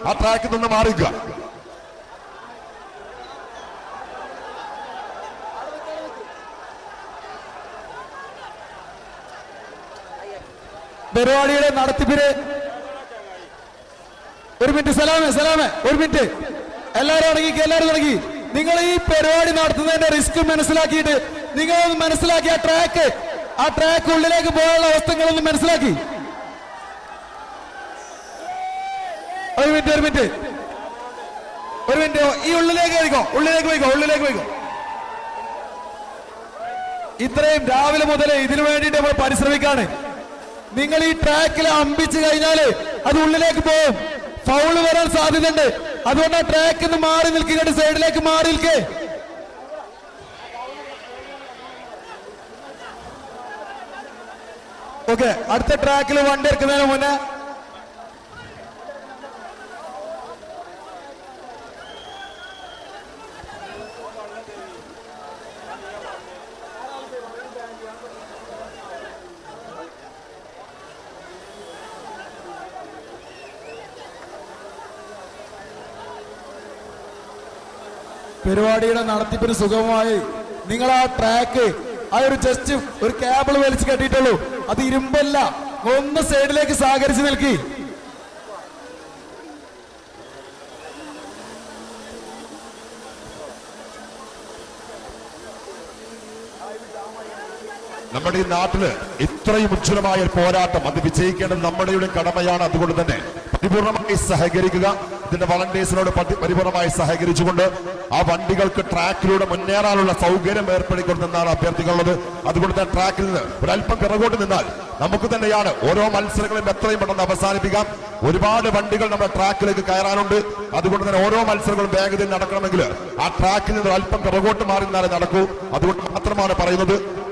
ആ ട്രാക്കിൽ നിന്ന് മാറുക. പരിപാടിയുടെ നടത്തിപ്പിന് ഒരു മിനിറ്റ്. സലാമേ ഒരു മിനിറ്റ്. എല്ലാവരും തുടങ്ങി. നിങ്ങൾ ഈ പരിപാടി നടത്തുന്നതിന്റെ റിസ്ക് മനസ്സിലാക്കിയിട്ട് നിങ്ങളൊന്ന് മനസ്സിലാക്കി ആ ട്രാക്ക് ഉള്ളിലേക്ക് പോകാനുള്ള അവസ്ഥകളൊന്ന് മനസ്സിലാക്കി. ഒരു മിനിറ്റ്. ഈ ഉള്ളിലേക്ക് പോയിക്കോ. ഇത്രയും രാവിലെ മുതൽ ഇതിനു വേണ്ടിയിട്ട് നമ്മൾ പരിശ്രമിക്കാണ്. നിങ്ങൾ ഈ ട്രാക്കിൽ അമ്പിച്ചു കഴിഞ്ഞാല് അത് ഉള്ളിലേക്ക് പോകും, ഫൗള് വരാൻ സാധ്യതയുണ്ട്. അതുകൊണ്ട് ആ ട്രാക്കിൽ നിന്ന് മാറി നിൽക്കുക, സൈഡിലേക്ക് മാറി നിൽക്കേ. ഓക്കെ, അടുത്ത ട്രാക്കിൽ വണ്ടി ഇറക്കുന്നതിന് മുന്നേ പരിപാടിയുടെ നടത്തിപ്പിന് സുഗമമായി നിങ്ങൾ ആ ട്രാക്ക് ജസ്റ്റ് ഒരു കേബിൾ വലിച്ചു കെട്ടിയിട്ടുള്ളൂ, അത് ഇരുമ്പല്ല. ഒന്ന് സൈഡിലേക്ക് സഹകരിച്ച് നിൽക്കി. നമ്മുടെ ഈ നാട്ടില് ഇത്രയും ഉജ്ജ്വലമായ ഒരു പോരാട്ടം അത് വിജയിക്കേണ്ടത് നമ്മുടെ കടമയാണ്. അതുകൊണ്ട് തന്നെ പരിപൂർണമായി സഹകരിക്കുക. ഇതിന്റെ വളണ്ടിയേഴ്സിനോട് പരിപൂർണമായി സഹകരിച്ചുകൊണ്ട് ആ വണ്ടികൾക്ക് ട്രാക്കിലൂടെ മുന്നേറാനുള്ള സൗകര്യം ഏർപ്പെടുത്തിക്കൊണ്ടെന്നാണ് അഭ്യർത്ഥിക്കുന്നത്. അതുകൊണ്ട് തന്നെ ട്രാക്കിൽ നിന്ന് ഒരല്പം പിറകോട്ട് നിന്നാൽ നമുക്ക് തന്നെയാണ് ഓരോ മത്സരങ്ങളും എത്രയും പെട്ടെന്ന് അവസാനിപ്പിക്കാം. ഒരുപാട് വണ്ടികൾ നമ്മുടെ ട്രാക്കിലേക്ക് കയറാനുണ്ട്. അതുകൊണ്ട് തന്നെ ഓരോ മത്സരങ്ങളും വേഗതയിൽ നടക്കണമെങ്കിൽ ആ ട്രാക്കിൽ നിന്ന് അല്പം പിറകോട്ട് മാറി നിന്നാലേ നടക്കൂ. അതുകൊണ്ട് മാത്രമാണ് പറയുന്നത്.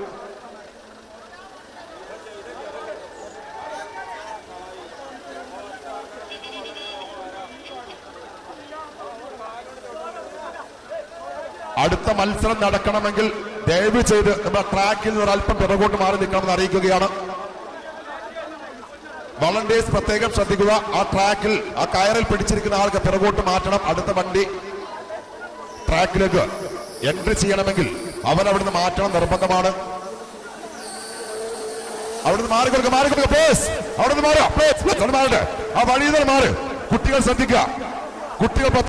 അടുത്ത മത്സരം നടക്കണമെങ്കിൽ ദയവ് ചെയ്ത് നമ്മുടെ ട്രാക്കിൽ നിന്ന് ഒരല്പം പിറകോട്ട് മാറി നിൽക്കണമെന്ന് അറിയിക്കുകയാണ്. വളണ്ടിയേഴ്സ് പ്രത്യേകം ശ്രദ്ധിക്കുക. ആ ട്രാക്കിൽ ആ കയറിൽ പിടിച്ചിരിക്കുന്ന ആൾക്ക് പിറകോട്ട് മാറ്റണം. അടുത്ത വണ്ടി ട്രാക്കിലേക്ക് എൻട്രി ചെയ്യണമെങ്കിൽ അവരവിടുന്ന് മാറ്റണം, നിർബന്ധമാണ്. അവിടുന്ന് മാറിക്കൊടുക്കുക പ്ലേസ്. അവിടുന്ന് മാറുക, മാറട്ടെ. ആ വഴിയിൽ നിന്ന് മാറ്. കുട്ടികൾ ശ്രദ്ധിക്കുക. കുട്ടികൾ